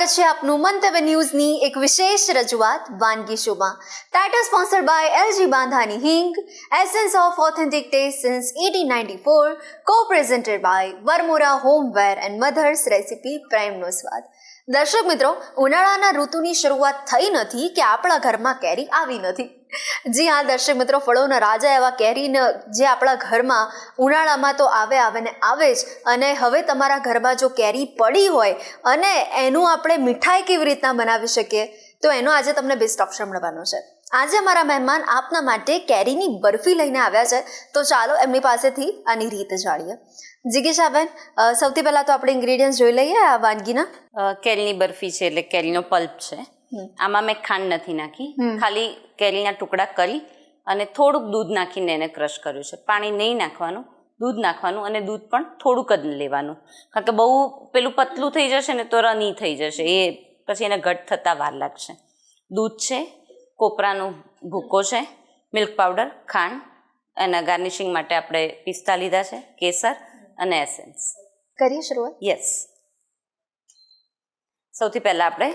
સ્વાગત છે આપનું મંતવ્ય ન્યૂઝની એક વિશેષ રજૂઆત વાનગી શોમાં. ટાઇટલ સ્પોન્સર્ડ બાય એલજી બાંધાની હિંગ, essence of authentic taste since 1894, co-presented by Varmora homeware and Mother's Recipe પ્રેમનો સ્વાદ. દર્શક મિત્રો, ઉનાળાના ઋતુની શરૂઆત થઈ નથી કે આપણા ઘરમાં કેરી આવી નથી. જી હા દર્શક મિત્રો, ફળોના રાજા એવા કેરીને જે આપણા ઘરમાં ઉનાળામાં તો આવે ને આવે જ. અને હવે તમારા ઘરમાં જો કેરી પડી હોય અને એનું આપણે મીઠાઈ કેવી રીતના બનાવી શકીએ, તો એનો આજે તમને બેસ્ટ ઓપ્શન મળવાનો છે. આજે અમારા મહેમાન આપના માટે કેરીની બરફી લઈને આવ્યા છે, તો ચાલો એમની પાસેથી આની રીત જાણીએ. જિગીશાબેન, સૌથી પહેલા તો આપણે ઇન્ગ્રેડિયન્ટ્સ જોઈ લઈએ આ વાનગીના. કેરીની બરફી છે એટલે કેરીનો પલ્પ છે. આમાં મેં ખાંડ નથી નાખી, ખાલી કેરીના ટુકડા કરી અને થોડુંક દૂધ નાખીને એને ક્રશ કર્યું છે. પાણી નહીં નાખવાનું, દૂધ નાખવાનું, અને દૂધ પણ થોડુંક જ લેવાનું, કારણ કે બહુ પેલું પતલું થઈ જશે ને તો રની થઈ જશે, એ પછી એને ઘટ થતાં વાર લાગશે. દૂધ છે, કોપરાનો ભૂકો છે, મિલ્ક પાવડર, ખાંડ, એના ગાર્નિશિંગ માટે આપણે પિસ્તા લીધા છે, કેસર અને એસેન્સ. કરીએ શરૂઆત? યસ. સૌથી પહેલાં આપણે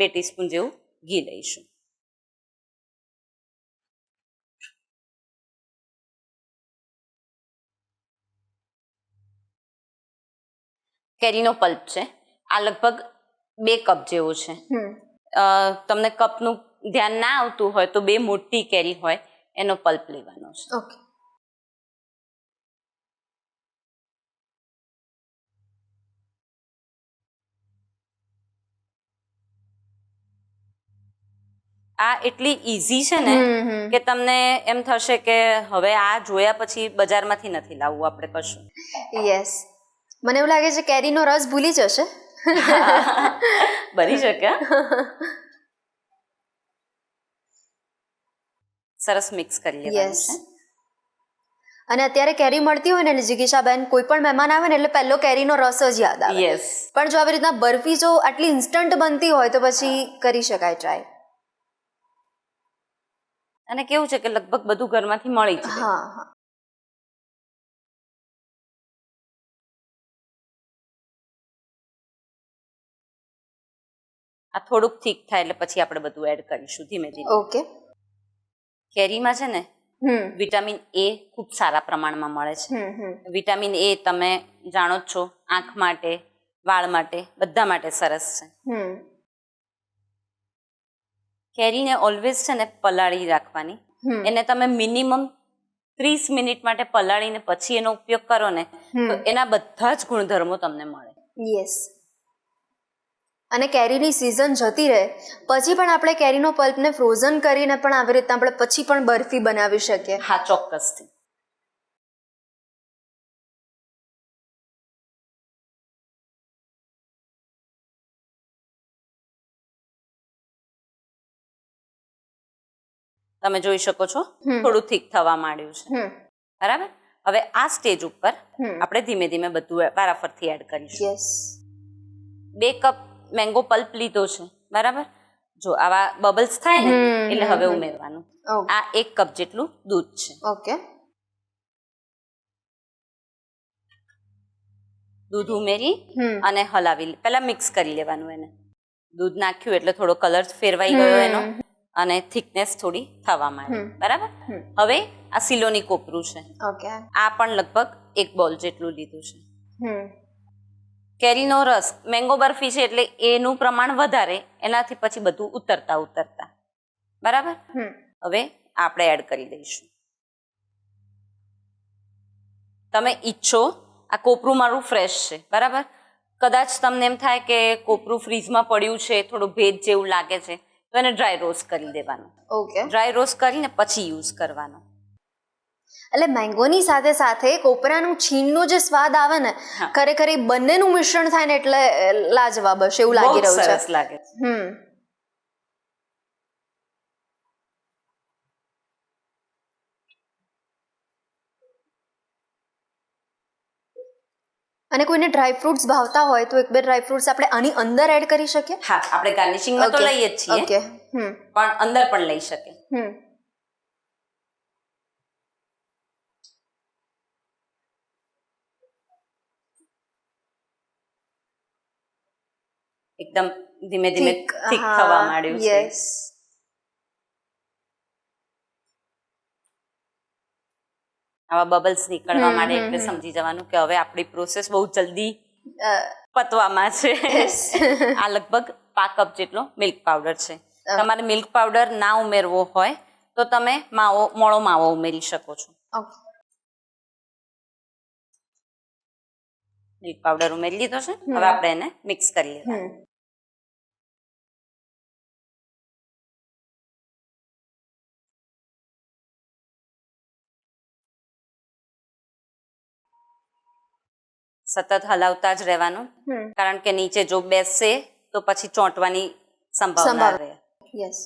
2 ટીસ્પૂન જેવું ઘી લઈશું. કેરીનો પલ્પ છે, આ લગભગ 2 કપ જેવો છે. તમને કપનું ધ્યાન ના આવતું હોય તો 2 મોટી કેરી હોય એનો પલ્પ લેવાનો છે. ઓકે. આ એટલી ઈઝી છે ને કે તમને એમ થશે કે હવે આ જોયા પછી બજારમાંથી નથી લાવવું આપણે કશું. યસ, મને એવું લાગે છે કેરીનો રસ ભૂલી જશે. બની શકે. સરસ મિક્સ કરી લેવાનું છે. અને અત્યારે કેરી મળતી હોય ને જિગીશાબેન, કોઈ પણ મહેમાન આવે ને એટલે પહેલો કેરીનો રસ જ યાદ આવે. યસ. પણ જો આવી રીતના બરફી જો આટલી ઇન્સ્ટન્ટ બનતી હોય તો પછી કરી શકાય ટ્રાય. અને કેવું છે કે લગભગ બધું ઘરમાંથી મળી જ જાય. હા હા. આ થોડુંક થીક થાય એટલે પછી આપણે બધું એડ કરીશું ધીમે ધીમે. ઓકે. કેરીમાં છે ને વિટામિન એ ખૂબ સારા પ્રમાણમાં મળે છે. વિટામિન એ તમે જાણો જ છો, આંખ માટે, વાળ માટે, બધા માટે સરસ છે. કેરીને ઓલવેઝ છે ને પલાળી રાખવાની. એને તમે મિનિમમ 30 મિનિટ માટે પલાળીને પછી એનો ઉપયોગ કરો ને તો એના બધા જ ગુણધર્મો તમને મળે. યસ. અને કેરીની સિઝન જતી રહે પછી પણ આપણે કેરીનો પલ્પને ફ્રોઝન કરીને પણ આવી રીતના આપણે પછી પણ બરફી બનાવી શકીએ. હા, ચોક્કસથી. તમે જોઈ શકો છો થોડું થીક થવા માંડ્યું છે. બરાબર. હવે આ સ્ટેજ ઉપર આપણે ધીમે ધીમે બધું વારાફરથી એડ કરીશું. યસ. 2 કપ મેંગો પલ્પ લીધો છે, બરાબર. જો આવા બબલ્સ થાય ને એટલે હવે ઉમેરવાનું. આ 1 કપ જેટલું દૂધ છે. ઓકે. દૂધ ઉમેરી અને હલાવી પહેલા મિક્સ કરી લેવાનું એને. દૂધ નાખ્યું એટલે થોડો કલર ફેરવાઈ ગયો એનો અને થિકનેસ થોડી થવા માંડી, બરાબર. હવે આ સિલોની કોપરું છે. ઓકે. આ પણ લગભગ 1 બોલ જેટલું લીધું છે. કેરીનો રસ, મેંગો બરફી છે એટલે એનું પ્રમાણ વધારે, એનાથી પછી બધું ઉતરતા બરાબર. હવે આપણે એડ કરી દઈશું. તમે ઈચ્છો, આ કોપરું મારું ફ્રેશ છે, બરાબર. કદાચ તમને એમ થાય કે કોપરું ફ્રીજમાં પડ્યું છે, થોડું ભેજ જેવું લાગે છે, તો એને ડ્રાય રોસ્ટ કરી દેવાનું. ઓકે. ડ્રાય રોસ્ટ કરીને પછી યુઝ કરવાનો. એટલે મેંગોની સાથે સાથે કોપરાનું છીણનો જે સ્વાદ આવે ને, ખરેખર એ બંનેનું મિશ્રણ થાય ને એટલે લાજવાબ હશે એવું લાગી રહ્યું છે. સરસ લાગે. અને કોઈને ડ્રાય ફ્રૂટ્સ ભાવતા હોય તો 1-2 ડ્રાય ફ્રૂટ્સ આપણે આની અંદર એડ કરી શકીએ. હા, આપણે ગાર્નિશિંગમાં તો લઈએ જ છીએ. ઓકે. પણ અંદર પણ લઈ શકે. એકદમ ધીમે ધીમે થીક થવા માંડ્યું છે. યસ. આવા બબલ્સ નીકળવા માંડે એટલે સમજી જવાનું કે હવે આપણી પ્રોસેસ બહુ જલ્દી પતવામાં છે. આ લગભગ 5 કપ જેટલો મિલ્ક પાવડર છે. તમારે મિલ્ક પાવડર ના ઉમેરવો હોય તો તમે મોળો માવો ઉમેરી શકો છો. મિલ્ક પાવડર ઉમેરી લીધો છે. હવે આપણે એને મિક્સ કરી લઈએ. સતત હલાવતા જ રહેવાનું, કારણ કે નીચે જો બેસશે તો પછી ચોંટવાની સંભાવના રહે. યસ.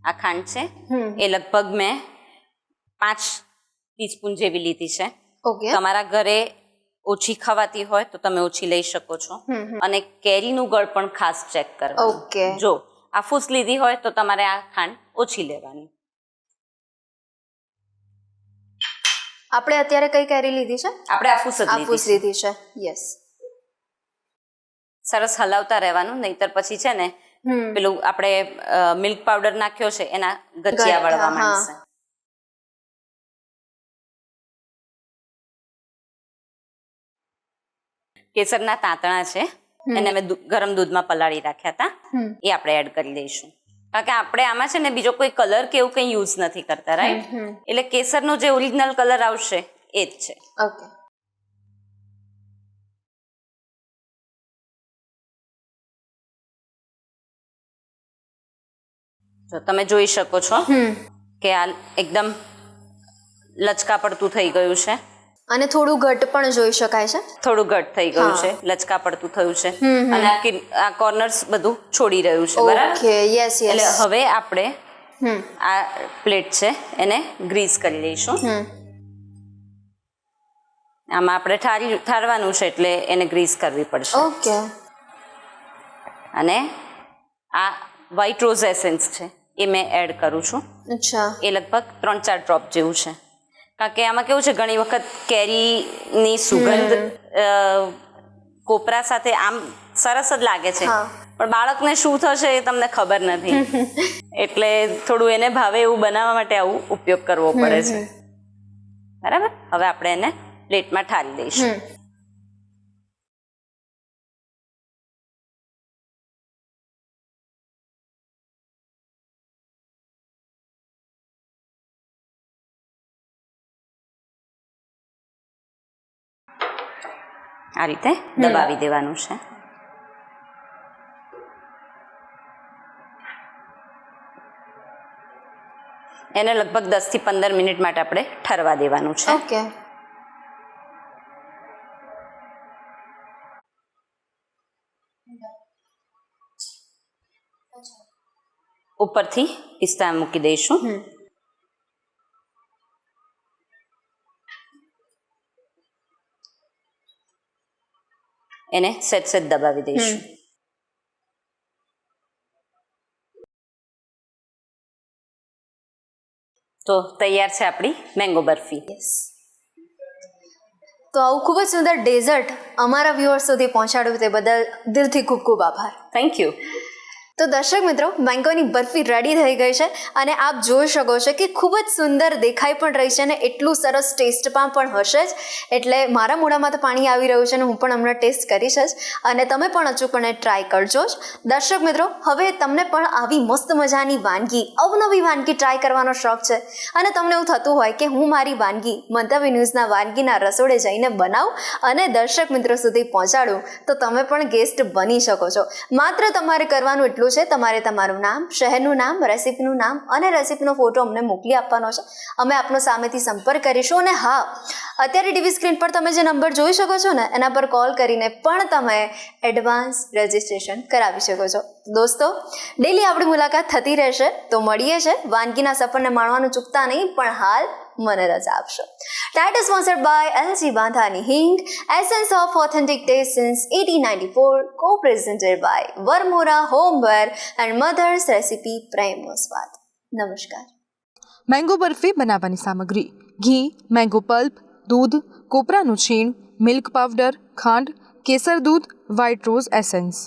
આ ખાંડ છે એ લગભગ મેં 5 ટીસ્પૂન જેવી લીધી છે. તમારા ઘરે ઓછી ખવાતી હોય તો તમે ઓછી લઈ શકો છો. અને કેરીનું ગળ પણ ખાસ ચેક કરવાનું. જો આફૂસ લીધી હોય તો તમારે આ ખાંડ ઓછી લેવાની. આપણે અત્યારે કઈ કેરી લીધી છે? આપણે આફૂસ લીધી છે. યસ. સરસ હલાવતા રહેવાનું, નહીતર પછી છે ને પેલું આપણે મિલ્ક પાવડર નાખ્યો છે એના ગચિયા વળવા માંડશે. કેસરના તાંતણા છે એને અમે ગરમ દૂધમાં પલાળી રાખ્યા હતા, એ આપણે એડ કરી દઈશું. કારણ કે આપણે આમાં છે ને બીજો કોઈ કલર કે એવું કંઈ યુઝ નથી કરતા, રાઈટ? એટલે કેસરનો જે ઓરિજિનલ કલર આવશે એ જ છે. ઓકે. તો તમે જોઈ શકો છો કે આ એકદમ લચકા પડતું થઈ ગયું છે. અને થોડું ઘટ પણ જોઈ શકાય છે. થોડું ઘટ થઈ ગયું છે, લચકા પડતું થયું છે અને આ કોર્નર્સ બધું છોડી રહ્યું છે. બરાબર? ઓકે. Yes yes. એટલે હવે આપણે આ પ્લેટ છે એને ગ્રીસ કરી લઈશું. આમાં આપણે ઠારવાનું છે એટલે એને ગ્રીસ કરવી પડશે. ઓકે. અને આ વ્હાઈટ રોઝ એસેન્સ છે એ મેં એડ કરું છું. અચ્છા. એ લગભગ 3-4 ડ્રોપ જેવું છે. કારણ કે આમાં કેવું છે, ઘણી વખત કેરીની સુગંધ કોપરા સાથે આમ સરસ જ લાગે છે, પણ બાળકને શું થશે એ તમને ખબર નથી. એટલે થોડું એને ભાવે એવું બનાવવા માટે આવું ઉપયોગ કરવો પડે છે. બરાબર? હવે આપણે એને પ્લેટમાં ઠારી દઈશું. આ રીતે દબાવી દેવાનું છે. એને લગભગ 10 થી 15 મિનિટ માટે આપણે ઠરવા દેવાનું છે. ઓકે. ઉપરથી પિસ્તા મૂકી દઈશું. એને સેજ દબાવી દઈશું. તો તૈયાર છે આપણી મેંગો બરફી. તો આવું ખૂબ જ સુંદર ડેઝર્ટ અમારા વ્યુઅર્સ સુધી પહોંચાડ્યું તે બદલ દિલથી ખૂબ ખૂબ આભાર. Thank you. તો દર્શક મિત્રો, મેંગોની બરફી રેડી થઈ ગઈ છે અને આપ જોઈ શકો છો કે ખૂબ જ સુંદર દેખાઈ પણ રહી છે અને એટલું સરસ ટેસ્ટમાં પણ હશે જ. એટલે મારા મોઢામાં તો પાણી આવી રહ્યું છે અને હું પણ હમણાં ટેસ્ટ કરીશ જ, અને તમે પણ અચૂકપણે ટ્રાય કરજો જ. દર્શક મિત્રો, હવે તમને પણ આવી મસ્ત મજાની વાનગી, અવનવી વાનગી ટ્રાય કરવાનો શોખ છે અને તમને એવું થતું હોય કે હું મારી વાનગી મંતવ્ય ન્યૂઝના વાનગીના રસોડે જઈને બનાવું અને દર્શક મિત્રો સુધી પહોંચાડું, તો તમે પણ ગેસ્ટ બની શકો છો. માત્ર તમારે કરવાનું એટલું છે, તમારે તમારું નામ, શહેરનું નામ, રેસીપીનું નામ અને રેસીપીનો ફોટો અમને મોકલી આપવાનો છે. અમે આપનો સામેથી સંપર્ક કરીશું. અને હા, અત્યારે ટીવી સ્ક્રીન પર તમે જે નંબર જોઈ શકો છો ને, એના પર કોલ કરીને પણ તમે એડવાન્સ રજિસ્ટ્રેશન કરાવી શકો છો. દોસ્તો, ડેલી આપણી મુલાકાત થતી રહેશે, તો મળીએ છે. વાનગીના સફરને માણવાનું ચૂકતા નહીં, પણ હાલ મને રજા આપશો. That is sponsored by LG Bandhani Hing, Essence of Authentic Taste since 1894, co-presented by Varmora Homeware and Mother's Recipe Prime Swad. નમસ્કાર. મેંગો બરફી બનાવવાની સામગ્રી: ઘી, મેંગો પલ્પ, દૂધ, કોપરાનું છીણ, મિલ્ક પાવડર, ખાંડ, કેસર દૂધ, વ્હાઇટ રોઝ એસેન્સ.